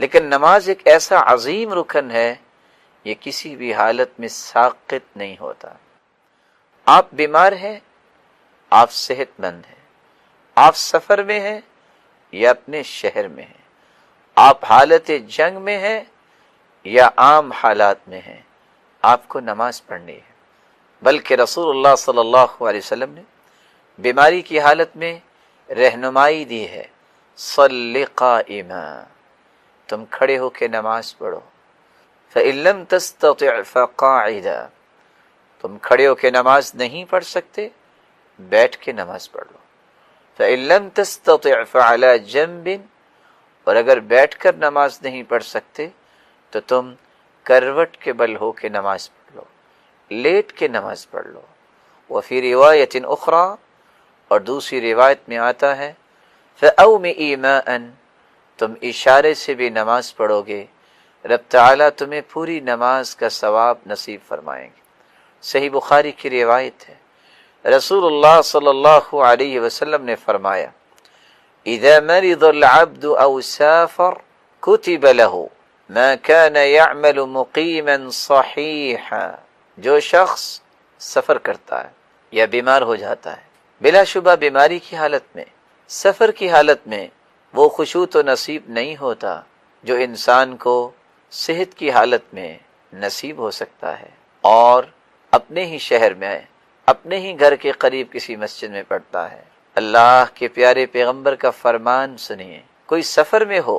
لیکن نماز ایک ایسا عظیم رکن ہے، یہ کسی بھی حالت میں ساقط نہیں ہوتا۔ آپ بیمار ہیں، آپ صحت مند ہیں، آپ سفر میں ہیں یا اپنے شہر میں ہیں، آپ حالت جنگ میں ہیں یا عام حالات میں ہیں، آپ کو نماز پڑھنی ہے۔ بلکہ رسول اللہ صلی اللہ علیہ وسلم نے بیماری کی حالت میں رہنمائی دی ہے، صلی قائما، تم کھڑے ہو کے نماز پڑھو، فإن لم تستطع فقاعدا، تم کھڑے ہو کے نماز نہیں پڑھ سکتے بیٹھ کے نماز پڑھ لو، فإن لم تستطع فعلى جنب، اور اگر بیٹھ کر نماز نہیں پڑھ سکتے تو تم کروٹ کے بل ہو کے نماز پڑھ لو، لیٹ کے نماز پڑھ لو۔ وفی روایت اخری، اور دوسری روایت میں آتا ہے فأومئ ماء، تم اشارے سے بھی نماز پڑھو گے، رب تعالیٰ تمہیں پوری نماز کا ثواب نصیب فرمائیں گے۔ صحیح بخاری کی روایت ہے، رسول اللہ صلی اللہ علیہ وسلم نے فرمایا اذا مرض العبد او سافر كتب له ما كان يعمل مقيما صحيحا، جو شخص سفر کرتا ہے یا بیمار ہو جاتا ہے، بلا شبہ بیماری کی حالت میں، سفر کی حالت میں وہ خشوع تو نصیب نہیں ہوتا جو انسان کو صحت کی حالت میں نصیب ہو سکتا ہے، اور اپنے ہی شہر میں اپنے ہی گھر کے قریب کسی مسجد میں پڑھتا ہے۔ اللہ کے پیارے پیغمبر کا فرمان سنیے، کوئی سفر میں ہو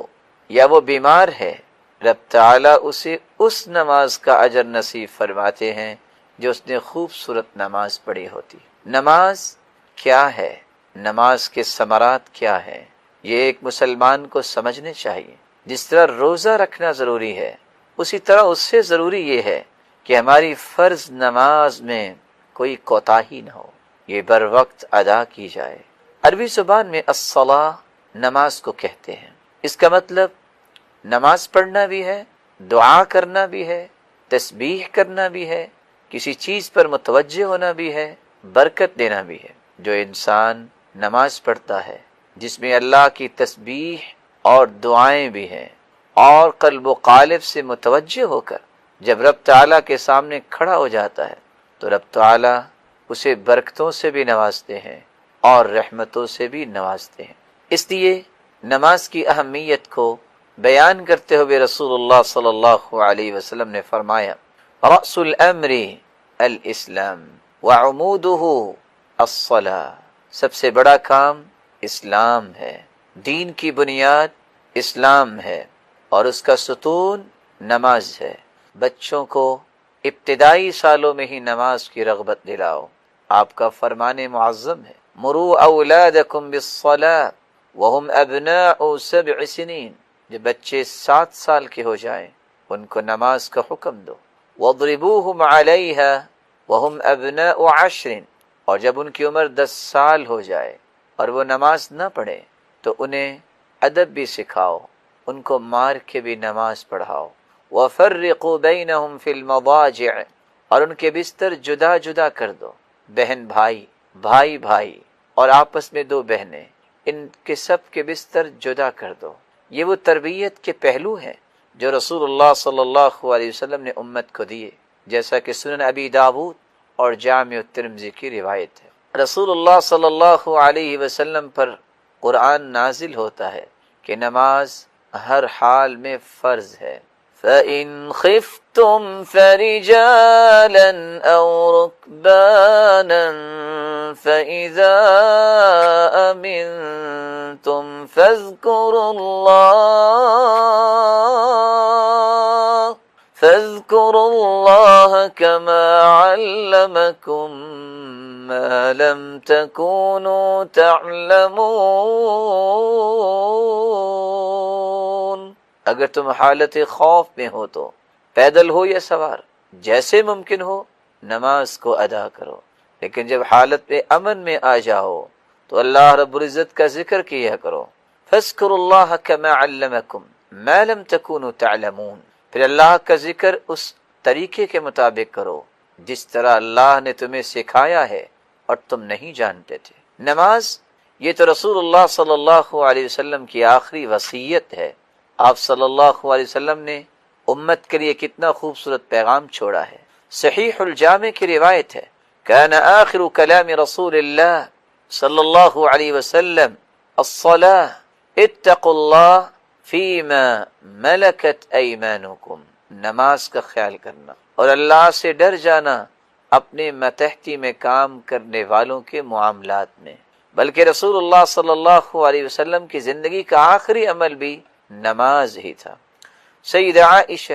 یا وہ بیمار ہے، رب تعالیٰ اسے اس نماز کا اجر نصیب فرماتے ہیں جو اس نے خوبصورت نماز پڑھی ہوتی۔ نماز کیا ہے، نماز کے ثمرات کیا ہے، یہ ایک مسلمان کو سمجھنے چاہیے۔ جس طرح روزہ رکھنا ضروری ہے، اسی طرح اس سے ضروری یہ ہے کہ ہماری فرض نماز میں کوئی کوتاہی نہ ہو، یہ بر وقت ادا کی جائے۔ عربی زبان میں الصلاۃ نماز کو کہتے ہیں، اس کا مطلب نماز پڑھنا بھی ہے، دعا کرنا بھی ہے، تسبیح کرنا بھی ہے، کسی چیز پر متوجہ ہونا بھی ہے، برکت دینا بھی ہے۔ جو انسان نماز پڑھتا ہے جس میں اللہ کی تسبیح اور دعائیں بھی ہیں، اور قلب و قالب سے متوجہ ہو کر جب رب تعالیٰ کے سامنے کھڑا ہو جاتا ہے تو رب تعالیٰ اسے برکتوں سے بھی نوازتے ہیں اور رحمتوں سے بھی نوازتے ہیں۔ اس لیے نماز کی اہمیت کو بیان کرتے ہوئے رسول اللہ صلی اللہ علیہ وسلم نے فرمایا رأس الامر الاسلام وعمودہ الصلاۃ، سب سے بڑا کام اسلام ہے، دین کی بنیاد اسلام ہے اور اس کا ستون نماز ہے۔ بچوں کو ابتدائی سالوں میں ہی نماز کی رغبت دلاؤ، آپ کا فرمان معظم ہے مروا اولادکم بالصلاۃ وهم ابناء 7 سنین، جب بچے 7 سال کے ہو جائیں ان کو نماز کا حکم دو، واضربوہم علیہا وهم ابناء 10، اور جب ان کی عمر 10 سال ہو جائے اور وہ نماز نہ پڑھے تو انہیں ادب بھی سکھاؤ، ان کو مار کے بھی نماز پڑھاؤ، وفرقوا بینہم فی المضاجع، اور ان کے بستر جدا جدا کر دو، بہن بھائی، بھائی بھائی، اور آپس میں 2 بہنیں، ان کے سب کے بستر جدا کر دو۔ یہ وہ تربیت کے پہلو ہیں جو رسول اللہ صلی اللہ علیہ وسلم نے امت کو دیے، جیسا کہ سنن ابی داود اور جامع الترمذی کی روایت ہے۔ رسول اللہ صلی اللہ علیہ وسلم پر قرآن نازل ہوتا ہے کہ نماز ہر حال میں فرض ہے۔ فَإِنْ خِفْتُمْ فَرِجَالًا أَوْ رُكْبَانًا فَإِذَا أَمِنْتُمْ فَاذْكُرُوا اللَّهَ كَمَا عَلَّمَكُمْ مَا لَمْ تَكُونُوا تَعْلَمُونَ، اگر تم حالت خوف میں ہو تو پیدل ہو یا سوار، جیسے ممکن ہو نماز کو ادا کرو، لیکن جب حالت میں امن میں آ جاؤ تو اللہ رب العزت کا ذکر کیا کرو۔ فاذکروا اللہ کما علمکم ما لم تکونوا تعلمون، پھر اللہ کا ذکر اس طریقے کے مطابق کرو جس طرح اللہ نے تمہیں سکھایا ہے اور تم نہیں جانتے تھے۔ نماز یہ تو رسول اللہ صلی اللہ علیہ وسلم کی آخری وصیت ہے آپ صلی اللہ علیہ وسلم نے امت کے لیے کتنا خوبصورت پیغام چھوڑا ہے۔ صحیح الجامع کی روایت ہے، کان آخر کلام رسول اللہ صلی اللہ علیہ وسلم الصلاۃ اتقوا اللہ فیما ملکت ایمانکم، نماز کا خیال کرنا اور اللہ سے ڈر جانا اپنے ماتحتی میں کام کرنے والوں کے معاملات میں۔ بلکہ رسول اللہ صلی اللہ علیہ وسلم کی زندگی کا آخری عمل بھی نماز ہی تھا۔ سیدہ عائشہ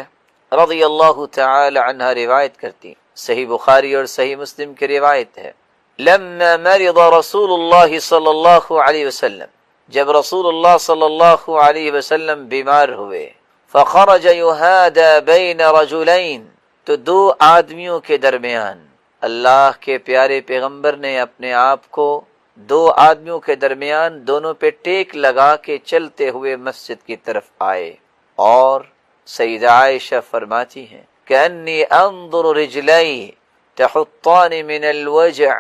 رضی اللہ تعالی عنہا روایت کرتی، صحیح بخاری اور صحیح مسلم کی روایت ہے، لما مرض رسول اللہ صلی اللہ علیہ وسلم، جب رسول اللہ صلی اللہ علیہ وسلم بیمار ہوئے، فخرج یہادی بین رجلین، تو دو آدمیوں کے درمیان اللہ کے پیارے پیغمبر نے اپنے آپ کو دو آدمیوں کے درمیان دونوں پہ ٹیک لگا کے چلتے ہوئے مسجد کی طرف آئے، اور سیدہ عائشہ فرماتی ہیں کأنی انظر رجلی تحطان من الوجع،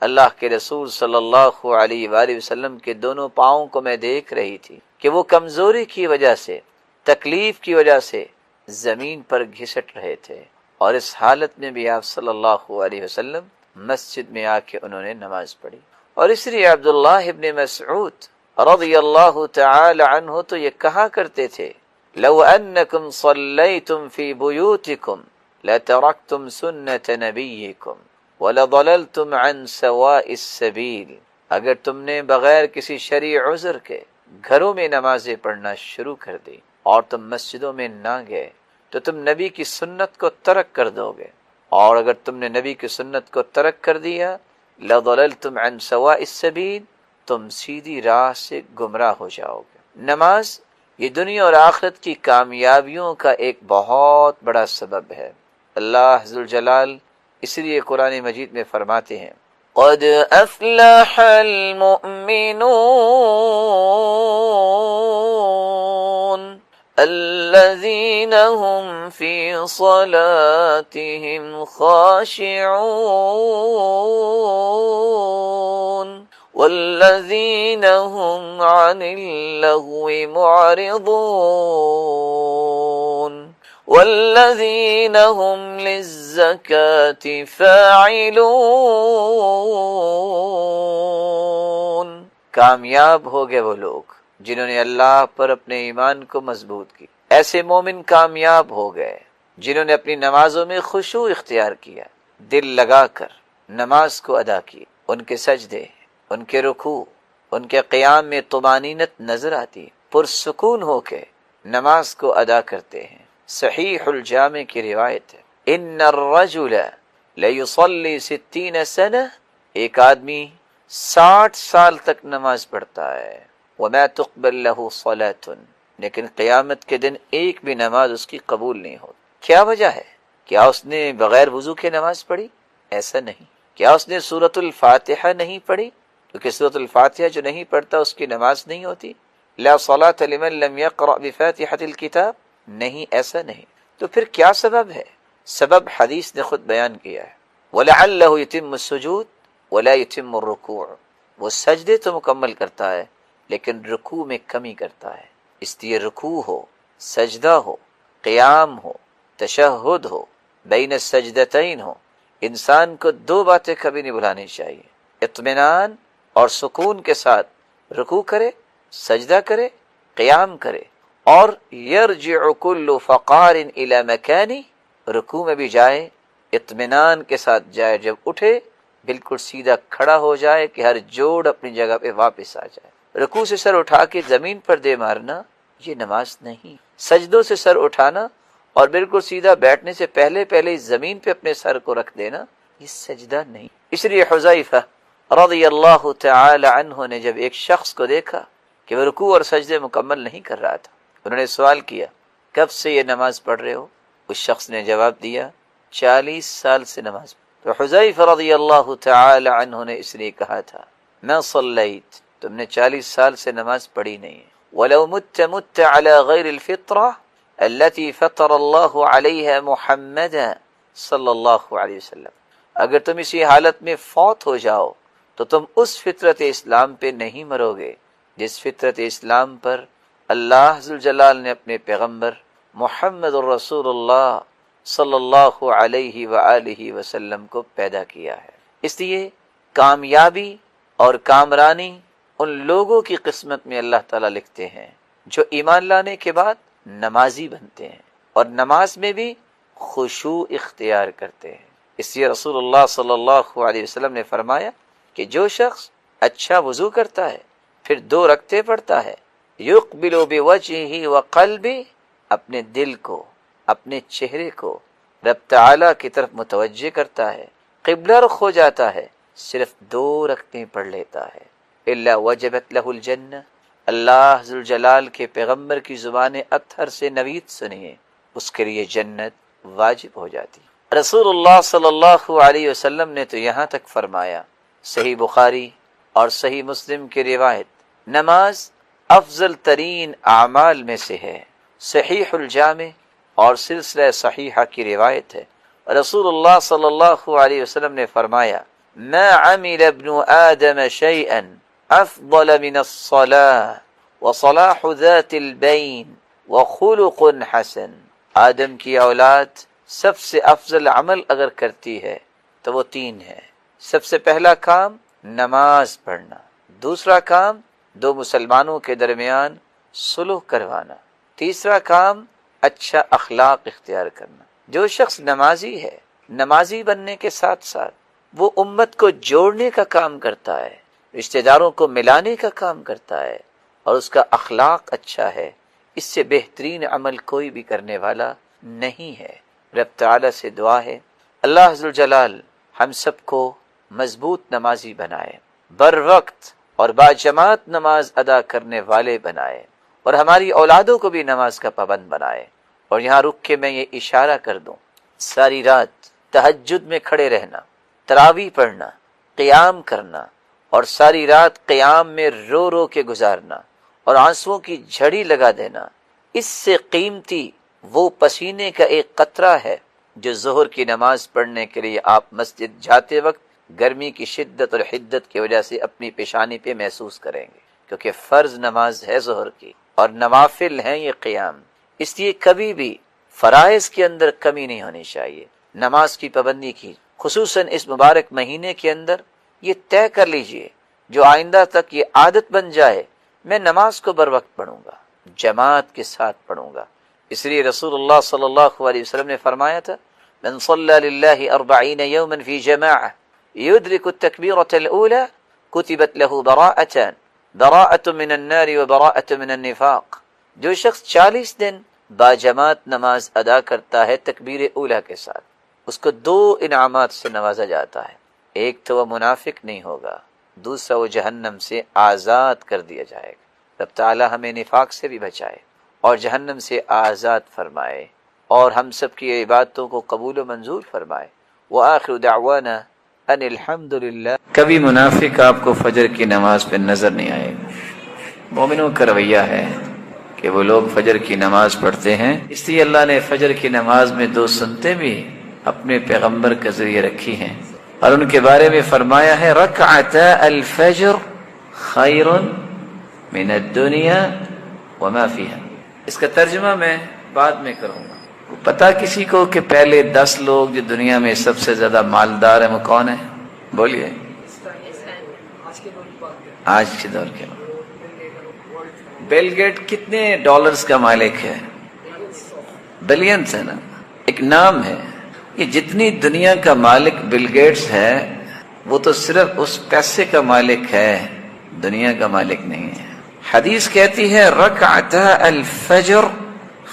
اللہ کے رسول صلی اللہ علیہ وآلہ وسلم کے دونوں پاؤں کو میں دیکھ رہی تھی کہ وہ کمزوری کی وجہ سے، تکلیف کی وجہ سے زمین پر گھسٹ رہے تھے، اور اس حالت میں بھی آپ صلی اللہ علیہ وسلم مسجد میں آ کے انہوں نے نماز پڑھی۔ اور اس لیے عبداللہ ابن مسعود رضی اللہ تعالی عنہ تو یہ کہا کرتے تھے، لو انکم صلیتم فی بیوتکم لترکتم سنت نبیکم وَلَضَلَلْتُمْ عَنْ سَوَاءِ السَّبِيلِ، اگر تم نے بغیر کسی شرعی عذر کے گھروں میں نمازیں پڑھنا شروع کر دی اور تم مسجدوں میں نہ گئے تو تم نبی کی سنت کو ترک کر دو گے، اور اگر تم نے نبی کی سنت کو ترک کر دیا لَضَلَلْتُمْ عَنْ سَوَاءِ السَّبِيلِ، تم سیدھی راہ سے گمراہ ہو جاؤ گے۔ نماز یہ دنیا اور آخرت کی کامیابیوں کا ایک بہت بڑا سبب ہے۔ اللہ ذوالجلال اس لیے قرآن مجید میں فرماتے ہیں قد افلح المؤمنون الذین هم فی صلاتهم خاشعون والذین هم عن اللغو معرضون والذین هم للزکاة فاعلون، کامیاب ہو گئے وہ لوگ جنہوں نے اللہ پر اپنے ایمان کو مضبوط کی۔ ایسے مومن کامیاب ہو گئے جنہوں نے اپنی نمازوں میں خشوع اختیار کیا، دل لگا کر نماز کو ادا کی، ان کے سجدے، ان کے رکوع، ان کے قیام میں طمانینت نظر آتی، پرسکون ہو کے نماز کو ادا کرتے ہیں۔ صحیح الجامع کی روایت ہے، ان الرجل لیصلی 60 سنہ، ایک آدمی 60 سال تک نماز پڑھتا ہے، وما تقبل له صلاۃ، لیکن قیامت کے دن ایک بھی نماز اس کی قبول نہیں ہوتی۔ کیا وجہ ہے؟ کیا اس نے بغیر وضو کے نماز پڑھی؟ ایسا نہیں۔ کیا اس نے سورۃ الفاتحہ نہیں پڑھی؟ کیونکہ سورۃ الفاتحہ جو نہیں پڑھتا اس کی نماز نہیں ہوتی۔ لا صلاۃ لمن لم یقرأ بفاتحۃ الکتاب، نہیں، ایسا نہیں۔ تو پھر کیا سبب ہے؟ سبب حدیث نے خود بیان کیا ہے، وَلَعَلَّهُ يُتِمُّ السُّجُودَ وَلَا يُتِمُّ الرُّكُوعَ، وہ سجدے تو مکمل کرتا ہے لیکن رکوع میں کمی کرتا ہے۔ اس لیے رکوع ہو، سجدہ ہو، قیام ہو، تشہد ہو، بین السجدتین ہو، انسان کو دو باتیں کبھی نہیں بھلانی چاہیے، اطمینان اور سکون کے ساتھ رکوع کرے، سجدہ کرے، قیام کرے، اور یرجع کل فقار الی مکانی، رکوع میں بھی جائے، اطمینان کے ساتھ جائے، جب اٹھے بالکل سیدھا کھڑا ہو جائے کہ ہر جوڑ اپنی جگہ پہ واپس آ جائے۔ رکوع سے سر اٹھا کے زمین پر دے مارنا یہ نماز نہیں۔ سجدوں سے سر اٹھانا اور بالکل سیدھا بیٹھنے سے پہلے پہلے زمین پہ اپنے سر کو رکھ دینا یہ سجدہ نہیں۔ اس لیے حذیفہ رضی اللہ تعالی عنہ نے جب ایک شخص کو دیکھا کہ وہ رکوع اور سجدے مکمل نہیں کر رہا تھا، انہوں نے سوال کیا کب سے یہ نماز پڑھ رہے ہو؟ اس شخص نے جواب دیا 40 سال سے نماز پڑھ۔ تو حذیفہ رضی اللہ تعالی عنہ نے اس لیے کہا تھا ما صلیت، تم نے 40 سال سے نماز پڑھی نہیں ہے، وَلَوْ مُتَّ عَلَى غَيْرِ الْفِطْرَةِ الَّتِي فَطَرَ اللَّهُ عَلَيْهَا مُحَمَّدًا صلی اللہ علیہ وسلم، اگر تم اسی حالت میں فوت ہو جاؤ تو تم اس فطرت اسلام پہ نہیں مرو گے جس فطرت اسلام پر اللہ ذوالجلال نے اپنے پیغمبر محمد الرسول اللہ صلی اللہ علیہ وآلہ وسلم کو پیدا کیا ہے۔ اس لیے کامیابی اور کامرانی ان لوگوں کی قسمت میں اللہ تعالیٰ لکھتے ہیں جو ایمان لانے کے بعد نمازی بنتے ہیں اور نماز میں بھی خشوع اختیار کرتے ہیں۔ اس لیے رسول اللہ صلی اللہ علیہ وسلم نے فرمایا کہ جو شخص اچھا وضو کرتا ہے پھر 2 رکعتیں پڑھتا ہے، یقبل بوجہہ وقلبہ، اپنے دل کو اپنے چہرے کو رب تعالیٰ کی طرف متوجہ کرتا ہے، قبلہ رخ ہو جاتا ہے، صرف 2 رکعتیں پڑھ لیتا ہے، الا وجبت لہ الجنہ، اللہ ذوالجلال کے پیغمبر کی زبان اطہر سے نوید سنیے، اس کے لیے جنت واجب ہو جاتی۔ رسول اللہ صلی اللہ علیہ وسلم نے تو یہاں تک فرمایا، صحیح بخاری اور صحیح مسلم کی روایت، نماز افضل ترین اعمال میں سے ہے، صحیح الجامع اور سلسلہ صحیحہ کی روایت ہے۔ رسول اللہ صلی اللہ علیہ وسلم نے فرمایا، ما عمل ابن آدم شيئا افضل من الصلاة وصلاح ذات البین وخلق حسن، آدم کی اولاد سب سے افضل عمل اگر کرتی ہے تو وہ 3 ہے۔ سب سے پہلا کام نماز پڑھنا، دوسرا کام 2 مسلمانوں کے درمیان صلح کروانا، تیسرا کام اچھا اخلاق اختیار کرنا۔ جو شخص نمازی ہے، نمازی بننے کے ساتھ ساتھ وہ امت کو جوڑنے کا کام کرتا ہے، رشتہ داروں کو ملانے کا کام کرتا ہے اور اس کا اخلاق اچھا ہے، اس سے بہترین عمل کوئی بھی کرنے والا نہیں ہے۔ رب تعالیٰ سے دعا ہے اللہ ذوالجلال ہم سب کو مضبوط نمازی بنائے، بر وقت اور باجماعت نماز ادا کرنے والے بنائے، اور ہماری اولادوں کو بھی نماز کا پابند بنائے۔ اور یہاں رک کے میں یہ اشارہ کر دوں، ساری رات تہجد میں کھڑے رہنا، تراویح پڑھنا، قیام کرنا اور ساری رات قیام میں رو رو کے گزارنا اور آنسوؤں کی جھڑی لگا دینا، اس سے قیمتی وہ پسینے کا ایک قطرہ ہے جو ظہر کی نماز پڑھنے کے لیے آپ مسجد جاتے وقت گرمی کی شدت اور حدت کی وجہ سے اپنی پیشانی پہ محسوس کریں گے، کیونکہ فرض نماز ہے ظہر کی اور نوافل ہیں یہ قیام۔ اس لیے کبھی بھی فرائض کے اندر کمی نہیں ہونی چاہیے، نماز کی پابندی کی، خصوصاً اس مبارک مہینے کے اندر یہ طے کر لیجئے، جو آئندہ تک یہ عادت بن جائے، میں نماز کو بر وقت پڑھوں گا، جماعت کے ساتھ پڑھوں گا۔ اس لیے رسول اللہ صلی اللہ علیہ وسلم نے فرمایا تھا، من صلی للہ 40 یوما فی جماعہ یدرک التکبیرۃ الاولی کتبت لہ براءۃ من النار وبراءۃ من النفاق۔ جو شخص 40 دن باجماعت نماز ادا کرتا ہے تکبیر اولی کے ساتھ، اس کو 2 انعامات سے نوازا جاتا ہے، ایک تو وہ منافق نہیں ہوگا، دوسرا وہ جہنم سے آزاد کر دیا جائے گا۔ رب تعالی ہمیں نفاق سے بھی بچائے اور جہنم سے آزاد فرمائے اور ہم سب کی عبادتوں کو قبول و منظور فرمائے۔ وآخر دعوانا ان الحمدللہ۔ کبھی منافق آپ کو فجر کی نماز پہ نظر نہیں آئے گا۔ مومنوں کا رویہ ہے کہ وہ لوگ فجر کی نماز پڑھتے ہیں، اس لیے اللہ نے فجر کی نماز میں 2 سنتیں بھی اپنے پیغمبر کے ذریعے رکھی ہیں اور ان کے بارے میں فرمایا ہے، رکعتا الفجر خیر من الدنیا وما فیہا۔ اس کا ترجمہ میں بعد میں کروں گا۔ پتا کسی کو کہ پہلے 10 لوگ جو دنیا میں سب سے زیادہ مالدار ہیں وہ کون ہیں؟ بولیے۔ آج کے دور کے لوگ۔ بل گیٹ کتنے ڈالرز کا مالک ہے؟ بلینز ہے نا، ایک نام ہے۔ یہ جتنی دنیا کا مالک بل گیٹس ہے وہ تو صرف اس پیسے کا مالک ہے، دنیا کا مالک نہیں ہے۔ حدیث کہتی ہے رکعتا الفجر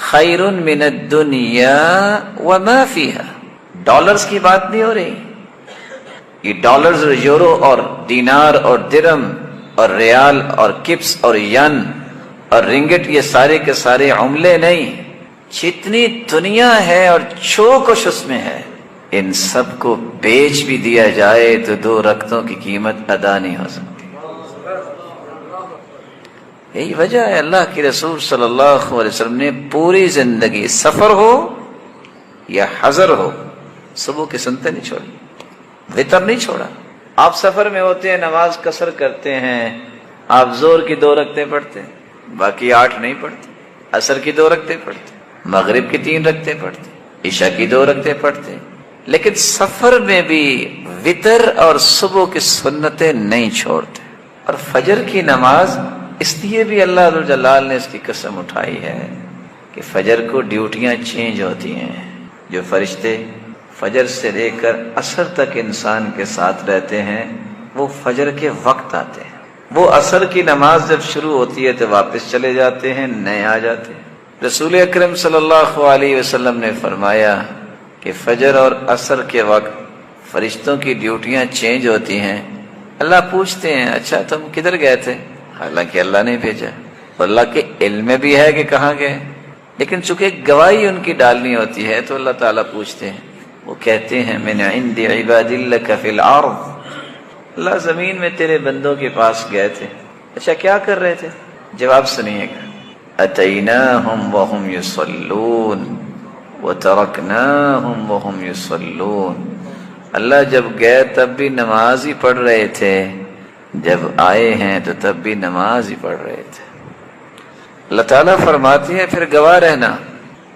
خیر من الدنیا وما فیہا۔ ڈالرز کی بات نہیں ہو رہی، یہ ڈالرز اور یورو اور دینار اور درم اور ریال اور کپس اور ین اور رنگٹ، یہ سارے کے سارے عملے نہیں، جتنی دنیا ہے اور جو کچھ اس میں ہے، ان سب کو بیچ بھی دیا جائے تو 2 رکعتوں کی قیمت ادا نہیں ہو سکتی۔ یہی وجہ ہے اللہ کے رسول صلی اللہ علیہ وسلم نے پوری زندگی، سفر ہو یا حضر ہو، صبح کی سنتیں نہیں چھوڑی، وتر نہیں چھوڑا۔ آپ سفر میں ہوتے ہیں، نماز قصر کرتے ہیں، آپ زور کی 2 رکعتیں پڑھتے ہیں، باقی 8 نہیں پڑھتے، عصر کی 2 رکعتیں پڑھتے، مغرب کی 3 رکعتیں پڑھتے، عشاء کی 2 رکعتیں پڑھتے، لیکن سفر میں بھی وتر اور صبح کی سنتیں نہیں چھوڑتے۔ اور فجر کی نماز اس لیے بھی اللہ جلال نے اس کی قسم اٹھائی ہے کہ فجر کو ڈیوٹیاں چینج ہوتی ہیں۔ جو فرشتے فجر سے لے کر عصر تک انسان کے ساتھ رہتے ہیں وہ فجر کے وقت آتے ہیں، وہ عصر کی نماز جب شروع ہوتی ہے تو واپس چلے جاتے ہیں، نئے آ جاتے ہیں۔ رسول اکرم صلی اللہ علیہ وسلم نے فرمایا کہ فجر اور عصر کے وقت فرشتوں کی ڈیوٹیاں چینج ہوتی ہیں۔ اللہ پوچھتے ہیں اچھا تم کدھر گئے تھے؟ حالانکہ اللہ نے بھیجا، اللہ کے علم میں بھی ہے کہ کہاں گئے، لیکن چونکہ گواہی ان کی ڈالنی ہوتی ہے تو اللہ تعالیٰ پوچھتے ہیں۔ وہ کہتے ہیں من عند عباد لک فی الارض، اللہ زمین میں تیرے بندوں کے پاس گئے تھے، اچھا کیا کر رہے تھے؟ جواب سنیے گا، اتیناہم وہم یصلون وترکناہم وہم یصلون، اللہ جب گئے تب بھی نماز ہی پڑھ رہے تھے، جب آئے ہیں تو تب بھی نماز ہی پڑھ رہے تھے۔ اللہ تعالیٰ فرماتی ہے پھر گواہ رہنا،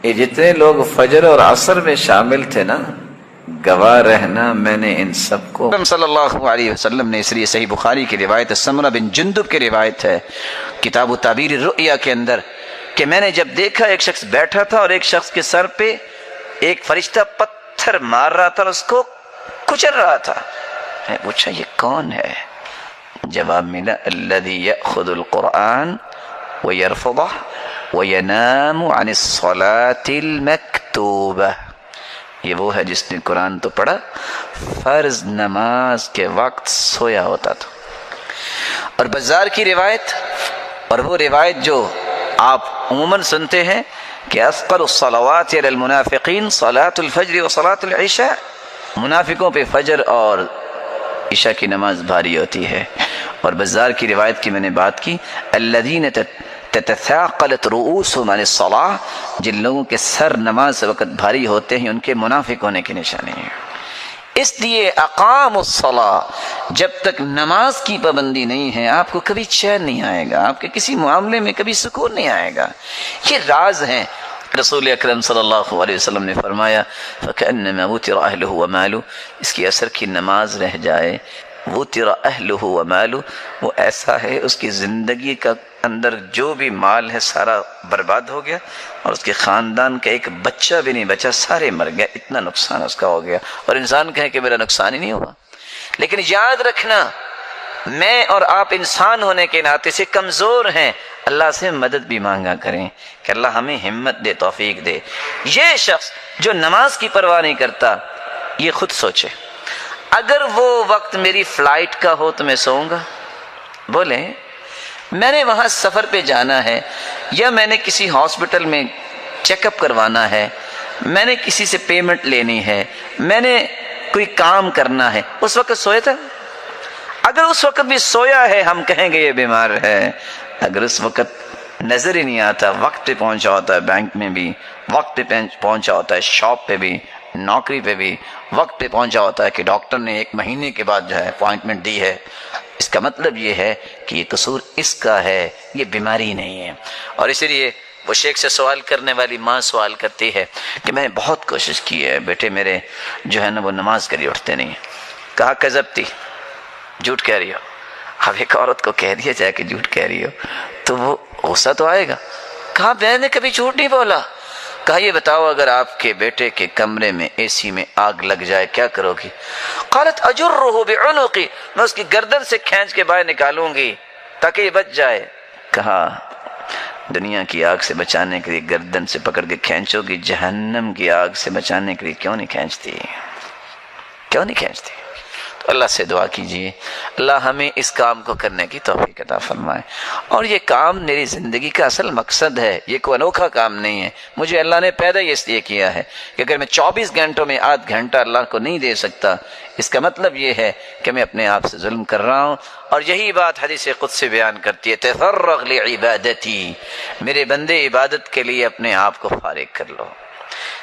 یہ جتنے لوگ فجر اور عصر میں شامل تھے نا، گواہ رہنا میں نے ان سب کو۔ صلی اللہ علیہ وسلم نے، اس لیے صحیح بخاری کی روایت سمرہ بن جندب کی روایت ہے کتاب تعبیر الرؤیا کے اندر، کہ میں نے جب دیکھا ایک شخص بیٹھا تھا اور ایک شخص کے سر پہ ایک فرشتہ پتھر مار رہا تھا اور اس کو کچل رہا تھا۔ میں پوچھا یہ کون ہے؟ جواب ملا الذی یأخذ القرآن ویرفضہ وینام عن الصلاة المکتوبہ، یہ وہ ہے جس نے قرآن تو پڑھا، فرض نماز کے وقت سویا ہوتا تھا۔ اور بزار کی روایت، اور وہ روایت جو آپ عموماً سنتے ہیں کہ اثقل الصلوات علی المنافقین صلاة الفجر و صلاة العشاء، منافقوں پہ فجر اور عشاء کی نماز بھاری ہوتی ہے۔ اور بزار کی روایت کی میں نے بات کی، الذین تتثاقلت رؤوسهم عن الصلاة، جن لوگوں کے سر نماز سے وقت بھاری ہوتے ہیں ان کے منافق ہونے کی نشانی ہے۔ اس لیے اقام الصلاة، جب تک نماز کی پابندی نہیں ہے آپ کو کبھی چین نہیں آئے گا، آپ کے کسی معاملے میں کبھی سکون نہیں آئے گا۔ یہ راز ہیں۔ رسول اکرم صلی اللہ علیہ وسلم نے فرمایا فَكَأَنَّمَا وُتِرَ أَهْلُهُ وَمَالُهُ، اس کی عصر کی نماز رہ جائے، وُتِرَ أَهْلُهُ وَمَالُهُ، وہ ایسا ہے اس کی زندگی کا اندر جو بھی مال ہے سارا برباد ہو گیا، اور اس کے خاندان کا ایک بچہ بھی نہیں بچا، سارے مر گئے، اتنا نقصان اس کا ہو گیا۔ اور انسان کہے کہ میرا نقصان ہی نہیں ہوا، لیکن یاد رکھنا میں اور آپ انسان ہونے کے ناطے سے کمزور ہیں، اللہ سے مدد بھی مانگا کریں کہ اللہ ہمیں ہمت دے، توفیق دے۔ یہ شخص جو نماز کی پرواہ نہیں کرتا، یہ خود سوچے اگر وہ وقت میری فلائٹ کا ہو تو میں سوؤں گا؟ بولیں، میں نے وہاں سفر پہ جانا ہے، یا میں نے کسی ہاسپٹل میں چیک اپ کروانا ہے، میں نے کسی سے پیمنٹ لینی ہے، میں نے کوئی کام کرنا ہے، اس وقت سویا تھا؟ اگر اس وقت بھی سویا ہے ہم کہیں گے یہ بیمار ہے۔ اگر اس وقت نظر ہی نہیں آتا، وقت پہ پہنچا ہوتا ہے بینک میں بھی، وقت پہ پہنچا ہوتا ہے شاپ پہ بھی، نوکری پہ بھی وقت پہ پہنچا ہوتا ہے کہ ڈاکٹر نے 1 مہینے کے بعد جو ہے اپوائنٹمنٹ دی ہے، اس کا مطلب یہ ہے کہ یہ قصور اس کا ہے، یہ بیماری نہیں ہے۔ اور اسی لیے وہ شیخ سے سوال کرنے والی ماں سوال کرتی ہے کہ میں نے بہت کوشش کی ہے، بیٹے میرے جو ہے نا وہ نماز کے لیے اٹھتے نہیں۔ کہا کذب تھی، جھوٹ کہہ رہی ہو۔ اب ایک عورت کو کہہ دیا جائے کہ جھوٹ کہہ رہی ہو تو وہ غصہ تو آئے گا۔ کہا میں نے کبھی جھوٹ نہیں بولا۔ کہا یہ بتاؤ اگر آپ کے بیٹے کے کمرے میں اے سی میں آگ لگ جائے کیا کرو گی؟ قالت اجرہ بعنقی، میں اس کی گردن سے کھینچ کے باہر نکالوں گی تاکہ یہ بچ جائے۔ کہا دنیا کی آگ سے بچانے کے لیے گردن سے پکڑ کے کھینچو گی، جہنم کی آگ سے بچانے کے لیے کیوں نہیں کھینچتی؟ کیوں نہیں کھینچتی؟ تو اللہ سے دعا کیجیے اللہ ہمیں اس کام کو کرنے کی توفیق عطا فرمائے۔ اور یہ کام میری زندگی کا اصل مقصد ہے، یہ کوئی انوکھا کام نہیں ہے۔ مجھے اللہ نے پیدا ہی اس لیے کیا ہے کہ اگر میں 24 گھنٹوں میں آدھ گھنٹہ اللہ کو نہیں دے سکتا، اس کا مطلب یہ ہے کہ میں اپنے آپ سے ظلم کر رہا ہوں۔ اور یہی بات حدیث قدسی بیان کرتی ہے تفرغ لعبادتی، میرے بندے عبادت کے لیے اپنے آپ کو فارغ کر لو۔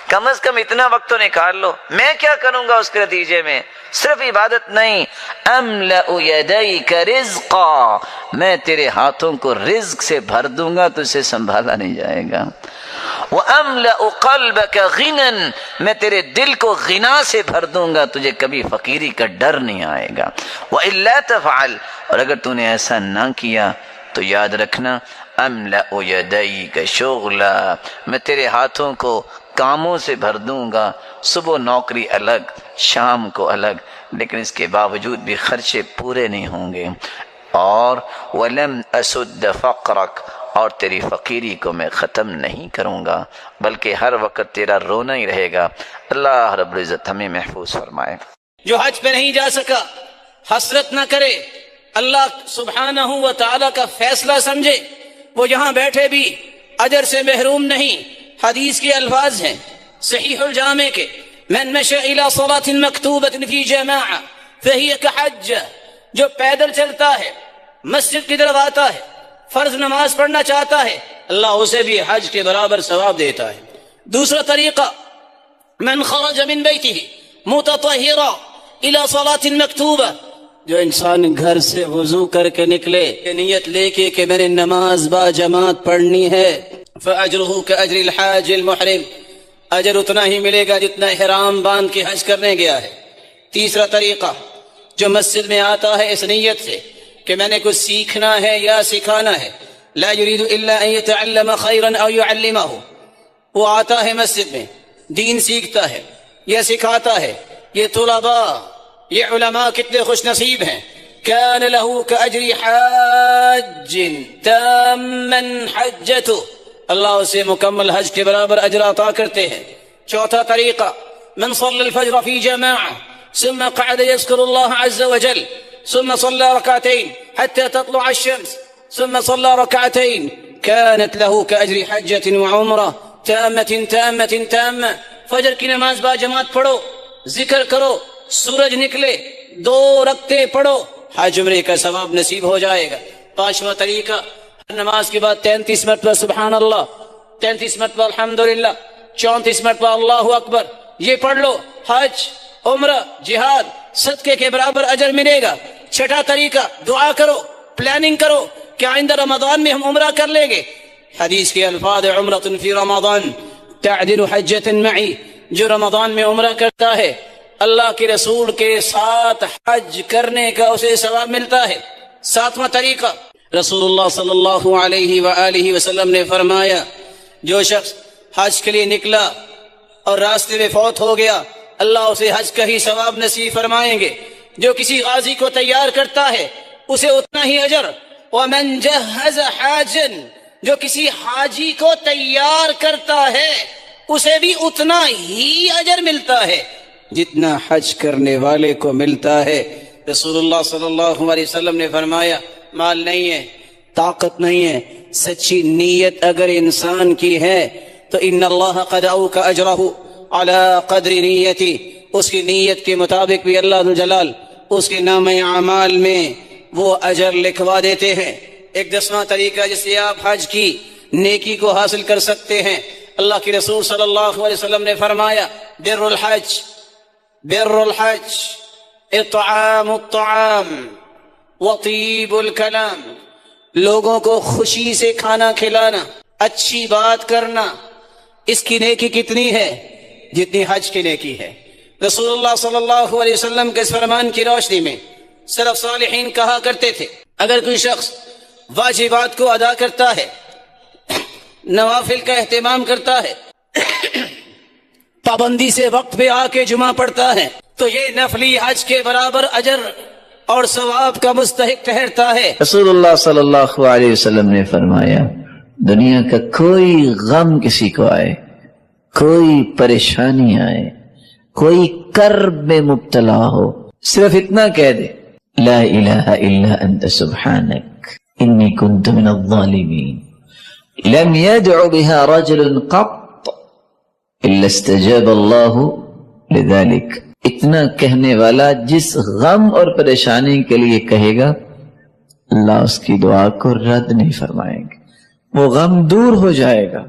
کم از کم اتنا وقت تو نکال لو. میں کیا کروں گا اس کے نتیجے میں؟ صرف عبادت نہیں. املأ یدیک رزقا، میں تیرے ہاتھوں کو رزق سے بھر دوں گا، تو اسے سنبھالا نہیں جائے گا. وَأَمْلَأُ قَلْبَكَ غِنًا، میں تیرے دل کو غنا سے بھر دوں گا، تجھے کبھی فقیری کا ڈر نہیں آئے گا. وَإِلَّا تَفْعَلْ، اور اگر تو نے ایسا نہ کیا تو یاد رکھنا أَمْلَأُ يَدَيْكَ شُغْلًا، میں تیرے ہاتھوں کو کاموں سے بھر دوں گا. صبح نوکری الگ، شام کو الگ، لیکن اس کے باوجود بھی خرچے پورے نہیں ہوں گے. اور وَلَمْ أَسُدَّ فَقْرَكَ، اور تیری فقیری کو میں ختم نہیں کروں گا، بلکہ ہر وقت تیرا رونا ہی رہے گا. اللہ رب العزت ہمیں محفوظ فرمائے. جو حج پہ نہیں جا سکا حسرت نہ کرے، اللہ سبحانہ و تعالی کا فیصلہ سمجھے، وہ یہاں بیٹھے بھی اجر سے محروم نہیں. حدیث کے الفاظ ہیں صحیح الجامع کے، من مشى الى صلاة مکتوبۃ فی جماعہ فہی کحج، جو پیدل چلتا ہے مسجد کی طرف آتا ہے، فرض نماز پڑھنا چاہتا ہے، اللہ اسے بھی حج کے برابر ثواب دیتا ہے. دوسرا طریقہ، من خرج من بیتہ متطہرا الى صلاة مکتوبہ، جو انسان گھر سے وضو کر کے نکلے نیت لے کے کہ میں نے نماز با جماعت پڑھنی ہے، فاجرہ کاجر الحاج المحرم، اجر اتنا ہی ملے گا جتنا احرام باندھ کے حج کرنے گیا ہے. تیسرا طریقہ، جو مسجد میں آتا ہے اس نیت سے کہ میں نے کچھ سیکھنا ہے یا سکھانا ہے، لا يريد الا ان يتعلم خيرا او يعلمه، وہ آتا ہے مسجد میں دین سیکھتا ہے یا سکھاتا ہے. یہ طلباء، یہ علماء کتنے خوش نصیب ہیں. كان له كأجر حاج تاما حجته، اللہ اسے مکمل حج کے برابر اجر عطا کرتے ہیں. چوتھا طریقہ، من صلى الفجر في جماعة ثم قعد يذكر الله عز وجل ثم صلى ركعتين حتى تطلع الشمس ثم صلى ركعتين كانت له كأجر حجة وعمرة تامة تامة. فجر کی نماز با جماعت پڑھو، ذکر کرو، سورج نکلے 2 رکعتیں پڑھو، حج عمرے کا ثواب نصیب ہو جائے گا. پانچواں طریقہ، نماز کے بعد 33 مرتبہ سبحان اللہ، 33 مرتبہ الحمدللہ، 34 مرتبہ اللہ اکبر، یہ پڑھ لو. حج، عمرہ، جہاد، صدقے کے برابر اجر ملے گا. چھٹا طریقہ، دعا کرو، پلاننگ کرو کہ آئندہ رمضان میں ہم عمرہ کر لیں گے. حدیث کے الفاظ، عمرۃ فی رمضان تعدل حجۃ معی، جو رمضان میں عمرہ کرتا ہے اللہ کے رسول کے ساتھ حج کرنے کا اسے ثواب ملتا ہے. ساتواں طریقہ، رسول اللہ صلی اللہ علیہ وآلہ وسلم نے فرمایا، جو شخص حج کے لیے نکلا اور راستے میں فوت ہو گیا اللہ اسے حج کا ہی ثواب نصیب فرمائیں گے. جو کسی غازی کو تیار کرتا ہے اسے اتنا ہی اجر. ومن جہز حاجا، جو کسی حاجی کو تیار کرتا ہے اسے بھی اتنا ہی اجر ملتا ہے جتنا حج کرنے والے کو ملتا ہے. رسول اللہ صلی اللہ علیہ وسلم نے فرمایا، مال نہیں ہے، طاقت نہیں ہے، سچی نیت اگر انسان کی ہے تو ان اللہ قد اوک اجرہ علی قدر نیتی، اس کی نیت کے مطابق بھی اللہ ذوالجلال اس کے نام اعمال میں وہ اجر لکھوا دیتے ہیں. ایک 10واں طریقہ جس سے آپ حج کی نیکی کو حاصل کر سکتے ہیں، اللہ کے رسول صلی اللہ علیہ وسلم نے فرمایا، بر الحج اطعام الطعام وطیب الکلام، لوگوں کو خوشی سے کھانا کھلانا، اچھی بات کرنا، اس کی نیکی کتنی ہے؟ جتنی حج کی نیکی ہے. رسول اللہ صلی اللہ علیہ وسلم کے اس فرمان کی روشنی میں سلف صالحین کہا کرتے تھے، اگر کوئی شخص واجبات کو ادا کرتا ہے، نوافل کا اہتمام کرتا ہے، پابندی سے وقت پہ آ کے جمعہ پڑھتا ہے، تو یہ نفلی حج کے برابر اجر اور ثواب کا مستحق ٹھہرتا ہے. رسول اللہ صلی اللہ علیہ وسلم نے فرمایا، دنیا کا کوئی غم کسی کو آئے، کوئی پریشانی آئے، کوئی کرب میں مبتلا ہو، صرف اتنا کہہ دے، لا الہ الا انت سبحانک انی کنت من الظالمین، لم يدع بها رجل قط الا استجاب اللہ لذلك. اتنا کہنے والا جس غم اور پریشانی کے لیے کہے گا اللہ اس کی دعا کو رد نہیں فرمائیں گے، وہ غم دور ہو جائے گا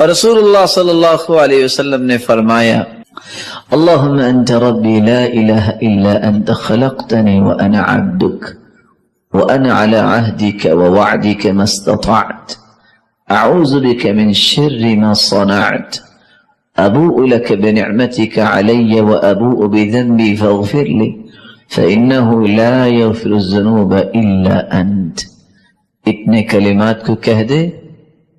اور رسول اللہ صلی اللہ علیہ وسلم نے فرمایا اللہم انت ربی لا الہ الا انت خلقتنی وانا عبدک وانا على عهدك ووعدك ما استطعت اعوذ بك من شر ما صنعت ابوء لك بنعمتك علي وابوء بذنبي فاغفر لي فانه لا يغفر الذنوب الا انت. اتنے کلمات کو کہہ دے،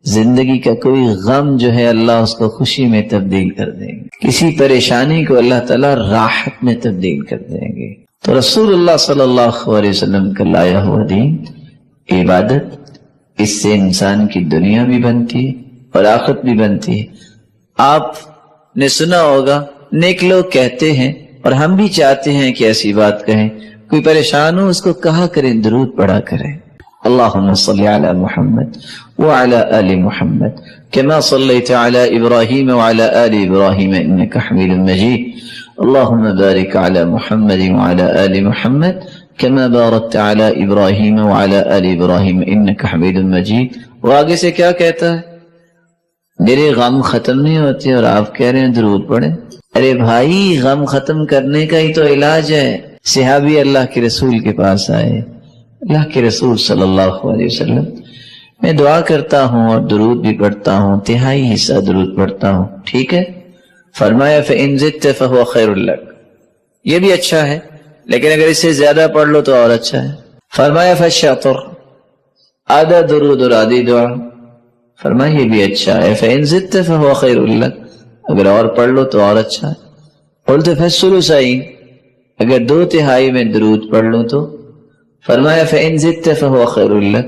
زندگی کا کوئی غم جو ہے اللہ اس کو خوشی میں تبدیل کر دیں گے، کسی پریشانی کو اللہ تعالی راحت میں تبدیل کر دیں گے. تو رسول اللہ صلی اللہ علیہ وسلم کا لایا ہوا دین عبادت، اس سے انسان کی دنیا بھی بنتی ہے اور آخرت بھی بنتی ہے. آپ نے سنا ہوگا نیک لوگ کہتے ہیں اور ہم بھی چاہتے ہیں کہ ایسی بات کہیں، کوئی پریشان ہو اس کو کہا کریں، درود پڑھا کریں. اللهم صل على محمد وعلى آل محمد كما صليت على إبراهيم وعلى آل إبراهيم إنك حميد مجيد. اللهم بارك على محمد وعلى آل محمد كما باركت على إبراهيم وعلى آل إبراهيم إنك حميد مجيد. وہ آگے سے کیا کہتا ہے؟ میرے غم ختم نہیں ہوتے اور آپ کہہ رہے ہیں درود پڑھیں. ارے بھائی، غم ختم کرنے کا ہی تو علاج ہے. صحابی اللہ کے رسول کے پاس آئے، اللہ کے رسول صلی اللہ علیہ وسلم میں دعا کرتا ہوں اور درود بھی پڑھتا ہوں، تہائی حصہ درود پڑھتا ہوں، ٹھیک ہے؟ فرمایا فَإِن زِدْتَ فَهُوَ خَيْرٌ لَكَ، یہ بھی اچھا ہے لیکن اگر اس سے زیادہ پڑھ لو تو اور اچھا ہے. فرمایا فَالشَّطْرُ، آدھا درود اور آدھی دعا. فرمایا یہ بھی اچھا ہے. فَإِن زِدْتَ فَهُوَ خَيْرٌ لَكَ، اگر اور پڑھ لو تو اور اچھا ہے. قُلْتُ فَالثُّلُثَيْنِ، اگر 2/3 میں درود پڑھ لو تو. فرمایا فَإِن زِدْتَ فَهُوَ خَيْرٌ لَكَ،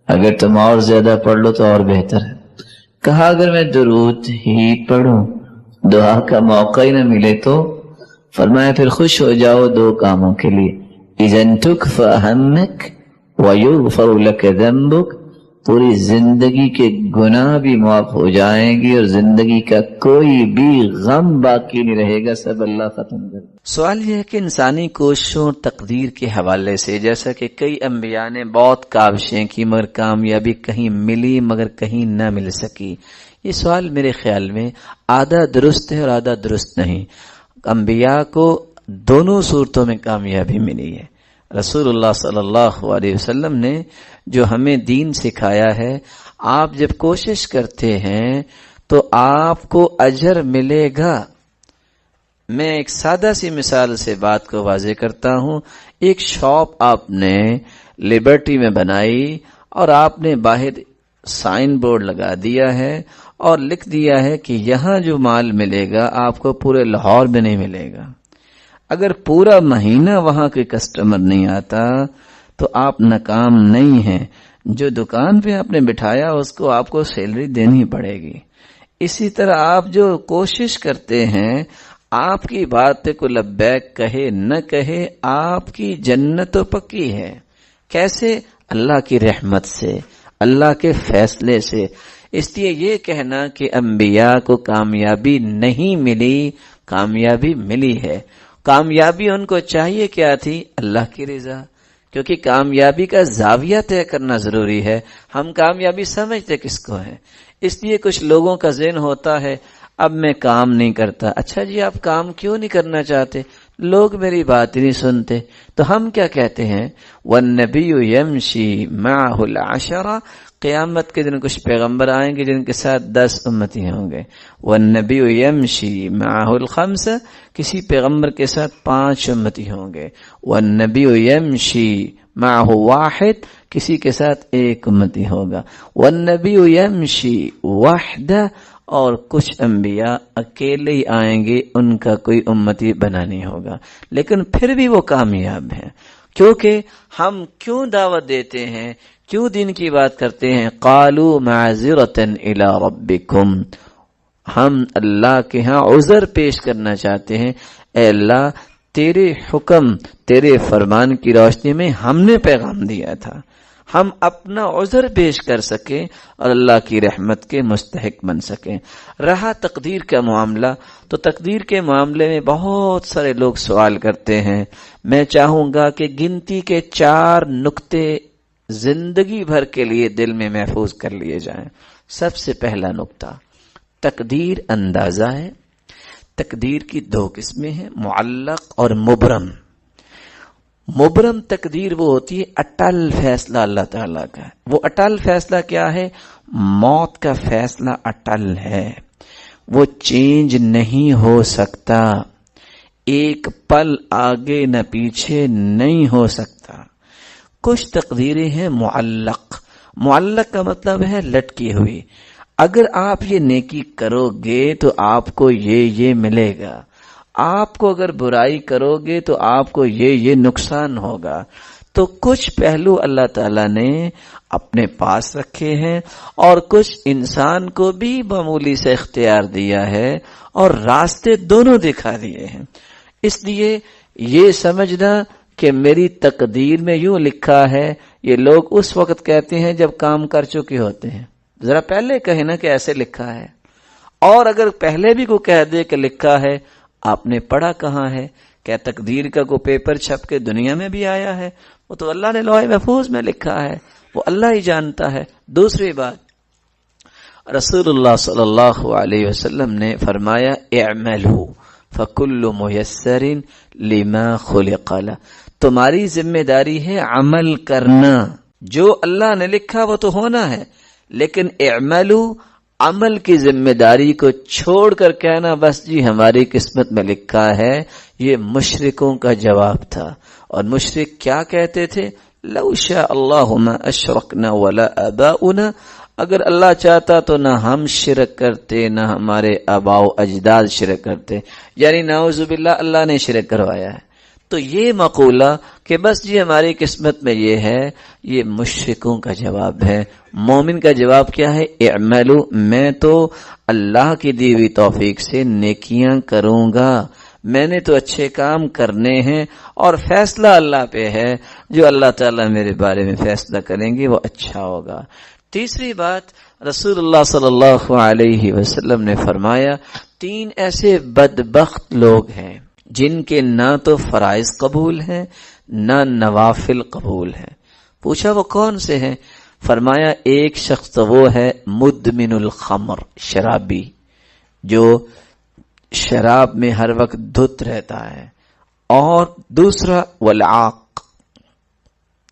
اگر تم اور زیادہ پڑھ لو تو اور بہتر ہے. کہا اگر میں درود ہی پڑھوں، دعا کا موقع ہی نہ ملے تو؟ فرمایا پھر خوش ہو جاؤ 2 کاموں کے لیے. إِذًا تُكْفَى هَمَّكَ وَيُغْفَرُ لَكَ ذَنبُكَ، پوری زندگی کے گناہ بھی معاف ہو جائیں گی اور زندگی کا کوئی بھی غم باقی نہیں رہے گا، سب اللہ ختم کر. سوال یہ ہے کہ انسانی کوششوں اور تقدیر کے حوالے سے، جیسا کہ کئی انبیاء نے بہت کاوشیں کی مگر کامیابی کہیں ملی مگر کہیں نہ مل سکی، یہ سوال میرے خیال میں آدھا درست ہے اور آدھا درست نہیں. انبیاء کو دونوں صورتوں میں کامیابی ملی ہے. رسول اللہ صلی اللہ علیہ وسلم نے جو ہمیں دین سکھایا ہے، آپ جب کوشش کرتے ہیں تو آپ کو اجر ملے گا. میں ایک سادہ سی مثال سے بات کو واضح کرتا ہوں. ایک شاپ آپ نے لبرٹی میں بنائی اور آپ نے باہر سائن بورڈ لگا دیا ہے اور لکھ دیا ہے کہ یہاں جو مال ملے گا آپ کو پورے لاہور میں نہیں ملے گا. اگر پورا مہینہ وہاں کوئی کسٹمر نہیں آتا تو آپ ناکام نہیں ہیں. جو دکان پہ آپ نے بٹھایا اس کو آپ کو سیلری دینی پڑے گی. اسی طرح آپ جو کوشش کرتے ہیں، آپ کی بات پہ کوئی لبیک کہے نہ کہے، آپ کی جنت تو پکی ہے. کیسے؟ اللہ کی رحمت سے، اللہ کے فیصلے سے. اس لیے یہ کہنا کہ انبیاء کو کامیابی نہیں ملی، کامیابی ملی ہے. کامیابی ان کو چاہیے کیا تھی؟ اللہ کی رضا. کیونکہ کامیابی کا زاویہ طے کرنا ضروری ہے. ہم کامیابی سمجھتے کس کو ہے؟ اس لیے کچھ لوگوں کا ذہن ہوتا ہے اب میں کام نہیں کرتا. اچھا جی، آپ کام کیوں نہیں کرنا چاہتے؟ لوگ میری بات نہیں سنتے. تو ہم کیا کہتے ہیں؟ وَالنَّبِيُّ يَمْشِي مَعَهُ الْعَشَرَةِ، قیامت کے دن کچھ پیغمبر آئیں گے جن کے ساتھ 10 امتی ہوں گے. وَالنَّبِيُّ يَمْشِي مَعَهُ الْخَمْسَةِ، کسی پیغمبر کے ساتھ 5 امتی ہوں گے. وَالنَّبِيُّ يَمْشِي مَعَهُ وَاحِدٌ، کسی کے ساتھ 1 امتی ہوگا. وَالنَّبِيُّ يَمْشِي وَحْدَهُ، اور کچھ انبیاء اکیلے ہی آئیں گے، ان کا کوئی امتی بنا نہیں ہوگا، لیکن پھر بھی وہ کامیاب ہیں. کیونکہ ہم کیوں دعوت دیتے ہیں، کیوں دین کی بات کرتے ہیں؟ قالوا معذرة الى ربکم، ہم اللہ کے ہاں عذر پیش کرنا چاہتے ہیں. اے اللہ، تیرے حکم، تیرے فرمان کی روشنی میں ہم نے پیغام دیا تھا، ہم اپنا عذر پیش کر سکیں اور اللہ کی رحمت کے مستحق بن سکیں. رہا تقدیر کا معاملہ، تو تقدیر کے معاملے میں بہت سارے لوگ سوال کرتے ہیں. میں چاہوں گا کہ گنتی کے 4 نقطے زندگی بھر کے لیے دل میں محفوظ کر لیے جائیں. سب سے پہلا نقطہ، تقدیر اندازہ ہے. تقدیر کی دو قسمیں ہیں، معلق اور مبرم. مبرم تقدیر وہ ہوتی ہے اٹل فیصلہ اللہ تعالیٰ کا. وہ اٹل فیصلہ کیا ہے؟ موت کا فیصلہ اٹل ہے، وہ چینج نہیں ہو سکتا، ایک پل آگے نہ پیچھے نہیں ہو سکتا. کچھ تقدیریں ہیں معلق. معلق کا مطلب ہے لٹکی ہوئی. اگر آپ یہ نیکی کرو گے تو آپ کو یہ ملے گا، آپ کو اگر برائی کرو گے تو آپ کو یہ نقصان ہوگا. تو کچھ پہلو اللہ تعالیٰ نے اپنے پاس رکھے ہیں اور کچھ انسان کو بھی معمولی سے اختیار دیا ہے اور راستے دونوں دکھا دیے ہیں. اس لیے یہ سمجھنا کہ میری تقدیر میں یوں لکھا ہے، یہ لوگ اس وقت کہتے ہیں جب کام کر چکے ہوتے ہیں. ذرا پہلے کہیں نا کہ ایسے لکھا ہے. اور اگر پہلے بھی کوئی کہہ دے کہ لکھا ہے، آپ نے پڑھا کہاں ہے؟ کیا تقدیر کا کوئی پیپر چھپ کے دنیا میں بھی آیا ہے؟ وہ تو اللہ نے لوح محفوظ میں لکھا ہے، وہ اللہ ہی جانتا ہے. دوسری بات، رسول اللہ صلی اللہ علیہ وسلم نے فرمایا اعملوا فکل میسر لما خلق له. تمہاری ذمہ داری ہے عمل کرنا، جو اللہ نے لکھا وہ تو ہونا ہے، لیکن اعملوا، عمل کی ذمہ داری کو چھوڑ کر کہنا بس جی ہماری قسمت میں لکھا ہے، یہ مشرکوں کا جواب تھا. اور مشرک کیا کہتے تھے؟ لو شاء اللہ ما اشرکنا ولا آباؤنا، اگر اللہ چاہتا تو نہ ہم شرک کرتے نہ ہمارے آباء و اجداد شرک کرتے. یعنی نعوذ باللہ اللہ نے شرک کروایا ہے. تو یہ مقولہ کہ بس جی ہماری قسمت میں یہ ہے، یہ مشرکوں کا جواب ہے. مومن کا جواب کیا ہے؟ اعملوا، میں تو اللہ کی دی ہوئی توفیق سے نیکیاں کروں گا، میں نے تو اچھے کام کرنے ہیں اور فیصلہ اللہ پہ ہے. جو اللہ تعالیٰ میرے بارے میں فیصلہ کریں گے وہ اچھا ہوگا. تیسری بات، رسول اللہ صلی اللہ علیہ وسلم نے فرمایا 3 ایسے بدبخت لوگ ہیں جن کے نہ تو فرائض قبول ہیں نہ نوافل قبول ہیں. پوچھا وہ کون سے ہیں؟ فرمایا ایک شخص تو وہ ہے مدمن الخمر، شرابی، جو شراب میں ہر وقت دھت رہتا ہے. اور دوسرا والعاق،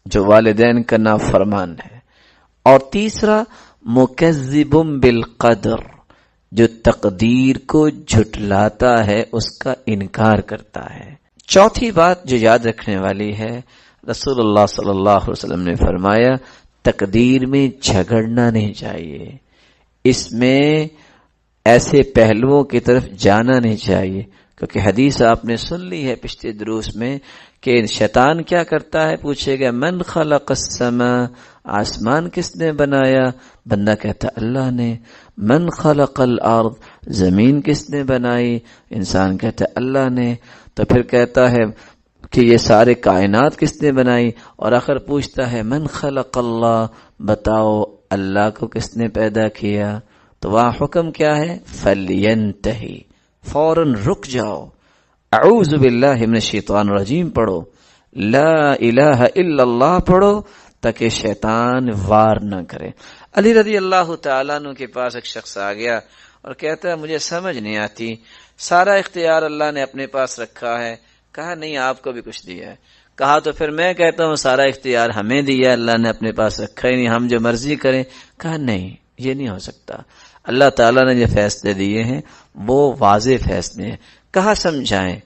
جو والدین کا نافرمان ہے. اور تیسرا مکذب بالقدر، جو تقدیر کو جھٹلاتا ہے، اس کا انکار کرتا ہے. چوتھی بات جو یاد رکھنے والی ہے، رسول اللہ صلی اللہ علیہ وسلم نے فرمایا تقدیر میں جھگڑنا نہیں چاہیے، اس میں ایسے پہلوؤں کی طرف جانا نہیں چاہیے. کیونکہ حدیث آپ نے سن لی ہے پچھلے دروس میں کہ شیطان کیا کرتا ہے، پوچھے گا من خلق السماء، آسمان کس نے بنایا؟ بندہ کہتا اللہ نے. من خلق الارض، زمین کس نے بنائی؟ انسان کہتا اللہ نے. تو پھر کہتا ہے کہ یہ سارے کائنات کس نے بنائی؟ اور آخر پوچھتا ہے من خلق اللہ، بتاؤ اللہ کو کس نے پیدا کیا؟ تو وہاں حکم کیا ہے؟ فَلْيَنْتَهِ، فوراً رک جاؤ، اعوذ باللہ من الشیطان الرجیم پڑھو، لا الہ الا اللہ پڑھو، تاکہ شیطان وار نہ کرے. علی رضی اللہ تعالیٰ عنہ کے پاس ایک شخص آ گیا اور کہتا ہے مجھے سمجھ نہیں آتی، سارا اختیار اللہ نے اپنے پاس رکھا ہے. کہا نہیں، آپ کو بھی کچھ دیا ہے. کہا تو پھر میں کہتا ہوں سارا اختیار ہمیں دیا، اللہ نے اپنے پاس رکھا ہی نہیں، ہم جو مرضی کریں. کہا نہیں، یہ نہیں ہو سکتا، اللہ تعالیٰ نے جو فیصلے دیے ہیں وہ واضح فیصلے ہیں. کہا سمجھائیں.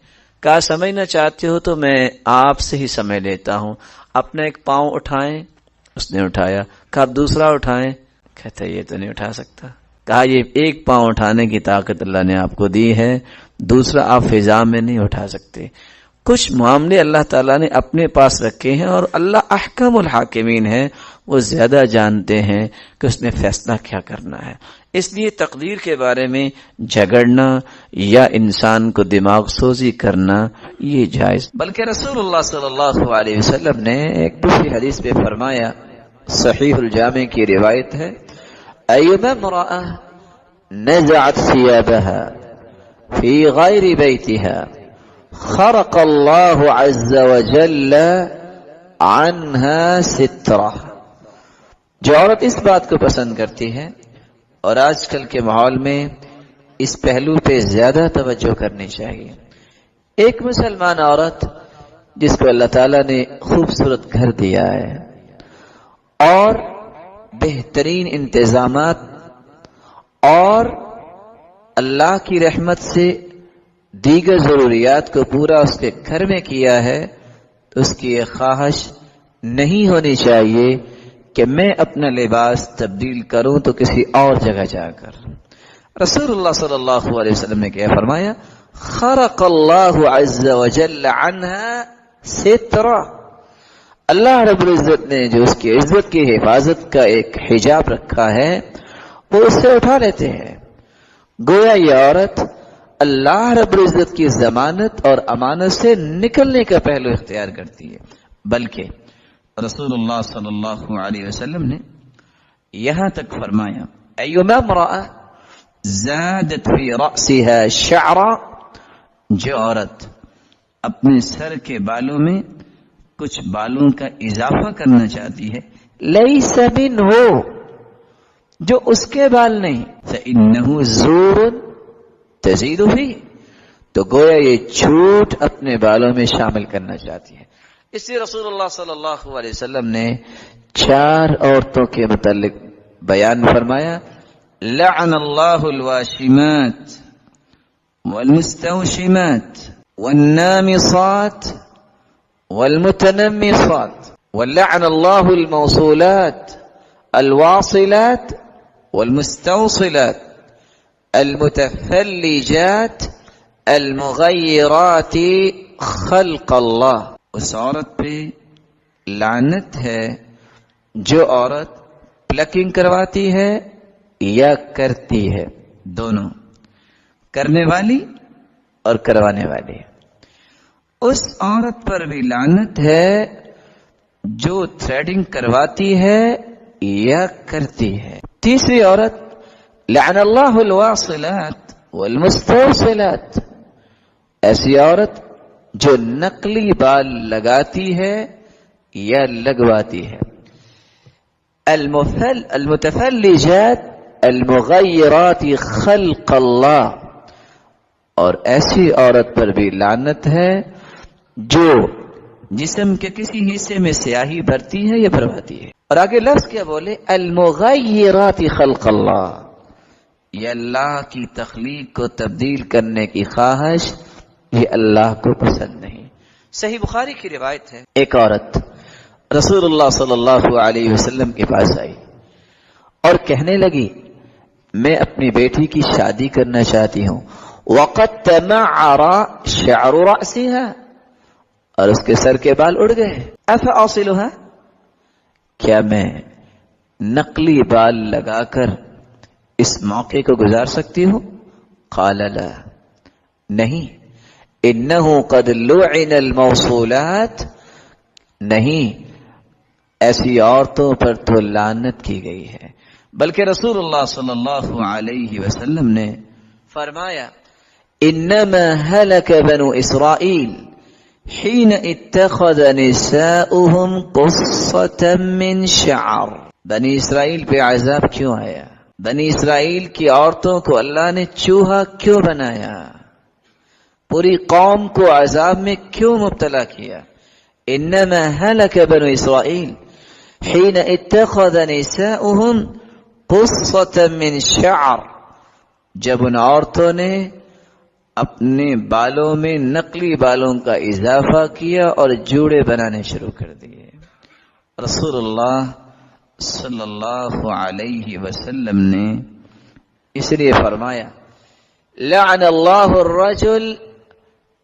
کہا سمجھنا چاہتے ہو تو میں آپ سے ہی سمجھ لیتا ہوں. اپنا ایک پاؤں اٹھائیں. اس نے اٹھایا. کہا دوسرا اٹھائیں. کہتا یہ تو نہیں اٹھا سکتا. کہا یہ ایک پاؤں اٹھانے کی طاقت اللہ نے آپ کو دی ہے، دوسرا آپ فضا میں نہیں اٹھا سکتے. کچھ معاملے اللہ تعالیٰ نے اپنے پاس رکھے ہیں اور اللہ احکم الحاکمین ہے، وہ زیادہ جانتے ہیں کہ اس نے فیصلہ کیا کرنا ہے. اس لیے تقدیر کے بارے میں جھگڑنا یا انسان کو دماغ سوزی کرنا یہ جائز. بلکہ رسول اللہ صلی اللہ علیہ وسلم نے ایک دوسری حدیث پہ فرمایا، صحیح الجامع کی روایت ہے، ایما امرأة نزعت ثيابها في غير بيتها خرق الله عز وجل عنها سترہ. جو عورت اس بات کو پسند کرتی ہے، اور آج کل کے ماحول میں اس پہلو پہ زیادہ توجہ کرنی چاہیے۔ ایک مسلمان عورت جس کو اللہ تعالیٰ نے خوبصورت گھر دیا ہے اور بہترین انتظامات اور اللہ کی رحمت سے دیگر ضروریات کو پورا اس کے گھر میں کیا ہے، تو اس کی یہ خواہش نہیں ہونی چاہیے کہ میں اپنا لباس تبدیل کروں تو کسی اور جگہ جا کر۔ رسول اللہ صلی اللہ علیہ وسلم نے کیا فرمایا؟ خرق اللہ عز وجل عنها سترہ، اللہ رب العزت نے جو اس کی عزت کی حفاظت کا ایک حجاب رکھا ہے وہ اس سے اٹھا لیتے ہیں۔ گویا یہ عورت اللہ رب العزت کی ضمانت اور امانت سے نکلنے کا پہلو اختیار کرتی ہے، بلکہ رسول اللہ صلی اللہ علیہ وسلم نے یہاں تک فرمایا ایما امرأة زادت فی رأسها شعرا، جو عورت اپنے سر کے بالوں میں کچھ بالوں کا اضافہ کرنا چاہتی ہے، لیس منہ، جو اس کے بال نہیں، فإنہ زور تزید فیہ، تو گویا یہ جھوٹ اپنے بالوں میں شامل کرنا چاہتی ہے۔ اس لیے رسول اللہ صلی اللہ علیہ وسلم نے 4 عورتوں کے متعلق بیان فرمایا، لعن اللہ الواشمات والمستوشمات والنامصات والمتنمصات، ولعن اللہ الموصولات الواصلات والمستوصلات المتفلجات المغیرات خلق اللہ، اس عورت پہ لعنت ہے جو عورت پلکنگ کرواتی ہے یا کرتی ہے، دونوں، کرنے والی اور کروانے والی۔ اس عورت پر بھی لعنت ہے جو تھریڈنگ کرواتی ہے یا کرتی ہے۔ تیسری عورت، لعن اللہ الواصلات والمستوصلات، ایسی عورت جو نقلی بال لگاتی ہے یا لگواتی ہے۔ المتفلجات المغیرات خلق اللہ، اور ایسی عورت پر بھی لعنت ہے جو جسم کے کسی حصے میں سیاہی بھرتی ہے یا بھرواتی ہے۔ اور آگے لفظ کیا بولے؟ المغیرات خلق اللہ، یہ اللہ کی تخلیق کو تبدیل کرنے کی خواہش، یہ اللہ کو پسند نہیں۔ صحیح بخاری کی روایت ہے، ایک عورت رسول اللہ صلی اللہ علیہ وسلم کے پاس آئی اور کہنے لگی میں اپنی بیٹی کی شادی کرنا چاہتی ہوں، وقد تمعر شعر رأسها، اور اس کے سر کے بال اڑ گئے، افاصلها، کیا میں نقلی بال لگا کر اس موقع کو گزار سکتی ہوں؟ قال لا، نہیں، انه قد لعن الموصولات، نہیں، ایسی عورتوں پر تو لعنت کی گئی ہے۔ بلکہ رسول اللہ صلی اللہ علیہ وسلم نے فرمایا انما هلك بنو اسرائیل حين اتخذ نساؤهم قصة من شعر، بنی اسرائیل پہ عذاب کیوں آیا؟ بنی اسرائیل کی عورتوں کو اللہ نے چوہا کیوں بنایا؟ پوری قوم کو عذاب میں کیوں مبتلا کیا؟ انما هلك بنو اسرائیل حين اتخذ نساؤهم قصة من شعر، جب ان عورتوں نے اپنے بالوں میں نقلی بالوں کا اضافہ کیا اور جوڑے بنانے شروع کر دیے۔ رسول اللہ صلی اللہ علیہ وسلم نے اس لیے فرمایا لعن اللہ الرجل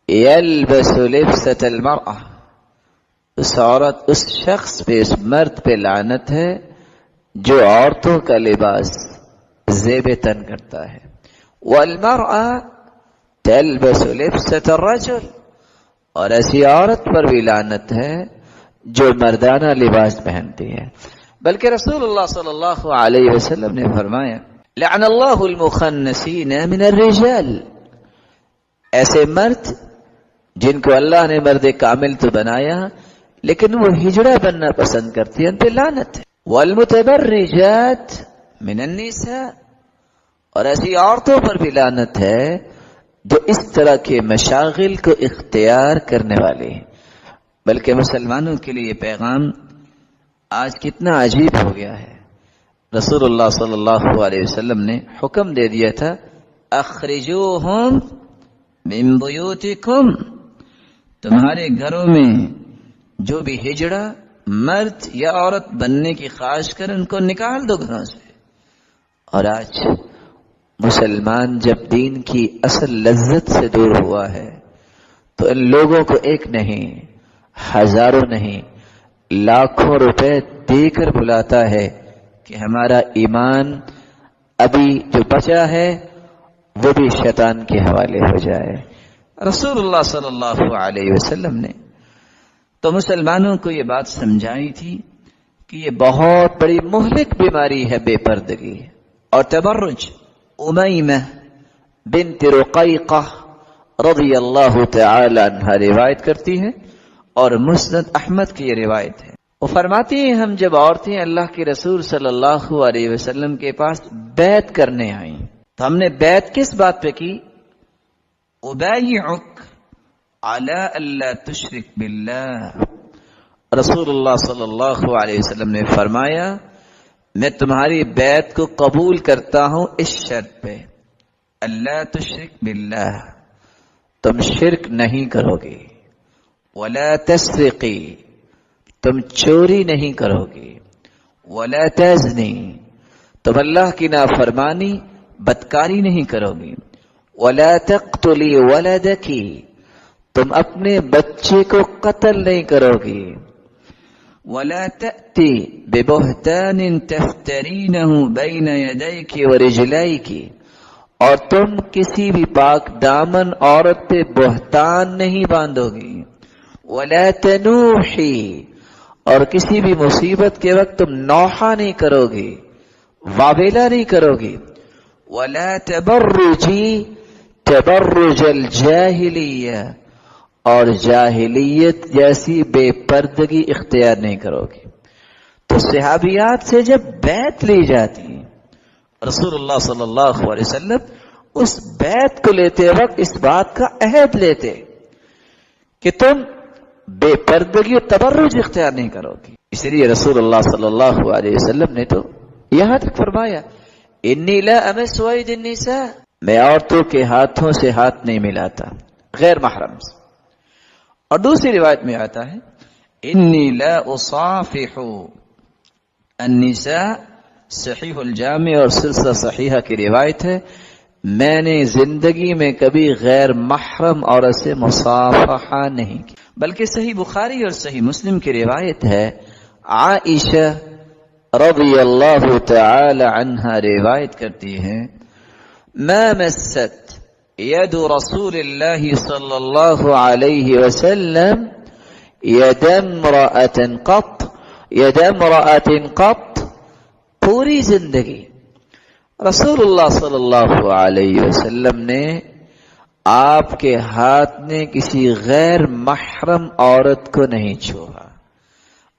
یلبس لبسة المرأة، اس عورت، اس شخص پہ، اس مرد پہ لعنت ہے جو عورتوں کا لباس زیب تن کرتا ہے۔ والمرأة تلبس لبسة الرجل، اور ایسی عورت پر بھی لعنت ہے جو مردانہ لباس پہنتی ہے۔ بلکہ رسول اللہ صلی اللہ علیہ وسلم نے فرمایا لعن اللہ المخنثین من الرجال، ایسے مرد جن کو اللہ نے مرد کامل تو بنایا لیکن وہ ہجڑا بننا پسند کرتی ہیں، ان پہ لعنت ہے۔ والمتبرجات من النساء، اور ایسی عورتوں پر بھی لعنت ہے جو اس طرح کے مشاغل کو اختیار کرنے والے ہیں۔ بلکہ مسلمانوں کے لیے یہ پیغام آج کتنا عجیب ہو گیا ہے۔ رسول اللہ صلی اللہ علیہ وسلم نے حکم دے دیا تھا اخرجوہم من بیوتکم، تمہارے گھروں میں جو بھی ہجڑا مرد یا عورت بننے کی خواہش کر ان کو نکال دو گھروں سے۔ اور آج مسلمان جب دین کی اصل لذت سے دور ہوا ہے تو ان لوگوں کو ایک نہیں، ہزاروں نہیں، لاکھوں روپے دے کر بلاتا ہے کہ ہمارا ایمان ابھی جو بچا ہے وہ بھی شیطان کے حوالے ہو جائے۔ رسول اللہ صلی اللہ علیہ وسلم نے تو مسلمانوں کو یہ بات سمجھائی تھی کہ یہ بہت بڑی مہلک بیماری ہے بے پردگی اور تبرج۔ امیمہ بنت رقیقہ رضی اللہ تعالی عنہ روایت کرتی ہے اور مسند احمد کی یہ روایت ہے۔ وہ فرماتی ہیں ہم جب عورتیں اللہ کے رسول صلی اللہ علیہ وسلم کے پاس بیعت کرنے آئیں تو ہم نے بیعت کس بات پہ کی؟ ابایعک علی الا تشرک باللہ۔ رسول اللہ صلی اللہ علیہ وسلم نے فرمایا میں تمہاری بیعت کو قبول کرتا ہوں اس شرط پہ، اللہ تشرک باللہ، تم شرک نہیں کرو گے، ولا تسرقی، تم چوری نہیں کرو گے، ولا تزنی، تم اللہ کی نافرمانی بدکاری نہیں کرو گی، ولا تقتلی ولدکی، تم اپنے بچے کو قتل نہیں کرو گی، ولا تأتی ببہتان تفترینہ بین یدیک ورجلیک، اور تم کسی بھی پاک دامن عورت پہ بہتان نہیں باندھو گی، ولا تنوحی، اور کسی بھی مصیبت کے وقت تم نوحہ نہیں کرو گی، واویلا نہیں کرو گی، ولا تبرجی تبرج الجاہلیہ، اور جاہلیت جیسی بے پردگی اختیار نہیں کرو گی۔ تو صحابیات سے جب بیعت لی جاتی رسول اللہ صلی اللہ علیہ وسلم اس بیعت کو لیتے وقت اس بات کا عہد لیتے کہ تم بے پردگی اور تبرج اختیار نہیں کرو گی۔ اس لیے رسول اللہ صلی اللہ علیہ وسلم نے تو یہاں تک فرمایا انی لا امس اید النساء، میں عورتوں کے ہاتھوں سے ہاتھ نہیں ملاتا غیر محرم سے۔ اور دوسری روایت میں آتا ہے انی لا اصافح النساء، صحیح الجامع اور سلسلہ صحیحہ کی روایت ہے میں نے زندگی میں کبھی غیر محرم عورت سے مصافحہ نہیں کی۔ بلکہ صحیح بخاری اور صحیح مسلم کی روایت ہے عائشہ رضی اللہ تعالی عنہا روایت کرتی ہیں ما مست ید رسول اللہ صلی اللہ علیہ وسلم ید امرأة قط، پوری زندگی رسول اللہ صلی اللہ علیہ وسلم نے آپ کے ہاتھ نے کسی غیر محرم عورت کو نہیں چھوا۔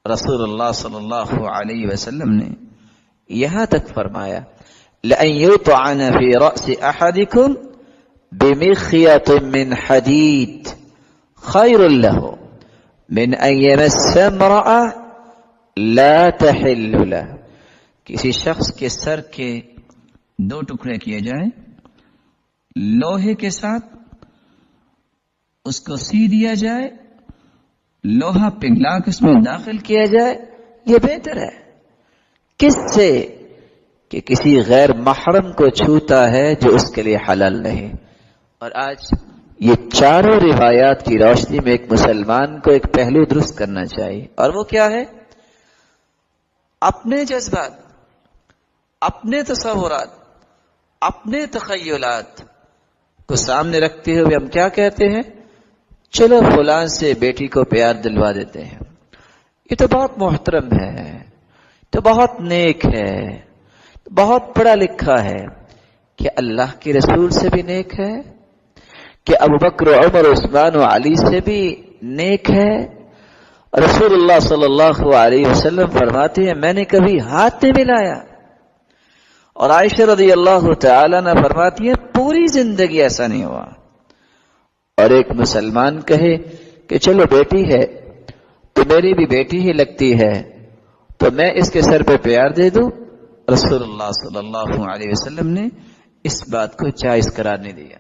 رسول اللہ صلی اللہ علیہ وسلم نے یہاں تک فرمایا لَأَن يُطْعَنَ فِي رَأْسِ أَحَدِكُمْ بِمِخْيَطٍ مِّنْ حَدِيدٍ خَيْرٌ لَهُ مِنْ أَن يَمَسَّ امْرَأَةً لَا تَحِلُّ لَهُ، کسی شخص کے سر کے 2 ٹکڑے کیے جائیں، لوہے کے ساتھ اس کو سی دیا جائے، لوہا پگھلا کے اس میں داخل کیا جائے، یہ بہتر ہے کس سے کہ کسی غیر محرم کو چھوتا ہے جو اس کے لیے حلال نہیں۔ اور آج یہ چاروں روایات کی روشنی میں ایک مسلمان کو ایک پہلو درست کرنا چاہیے، اور وہ کیا ہے؟ اپنے جذبات، اپنے تصورات، اپنے تخیلات کو سامنے رکھتے ہوئے ہم کیا کہتے ہیں؟ چلو فلاں سے بیٹی کو پیار دلوا دیتے ہیں، یہ تو بہت محترم ہے، تو بہت نیک ہے، بہت پڑھا لکھا ہے۔ کہ اللہ کے رسول سے بھی نیک ہے؟ کہ ابوبکر عمر عثمان و علی سے بھی نیک ہے؟ رسول اللہ صلی اللہ علیہ وسلم فرماتے ہیں میں نے کبھی ہاتھ نہیں ملایا، اور عائشہ رضی اللہ تعالی عنہ فرماتی ہے پوری زندگی ایسا نہیں ہوا. اور ایک مسلمان کہے کہ چلو بیٹی ہے تو میری بھی بیٹی ہی لگتی ہے تو میں اس کے سر پہ پیار دے دوں، رسول اللہ صلی اللہ علیہ وسلم نے اس بات کو جائز قرار نہیں دیا.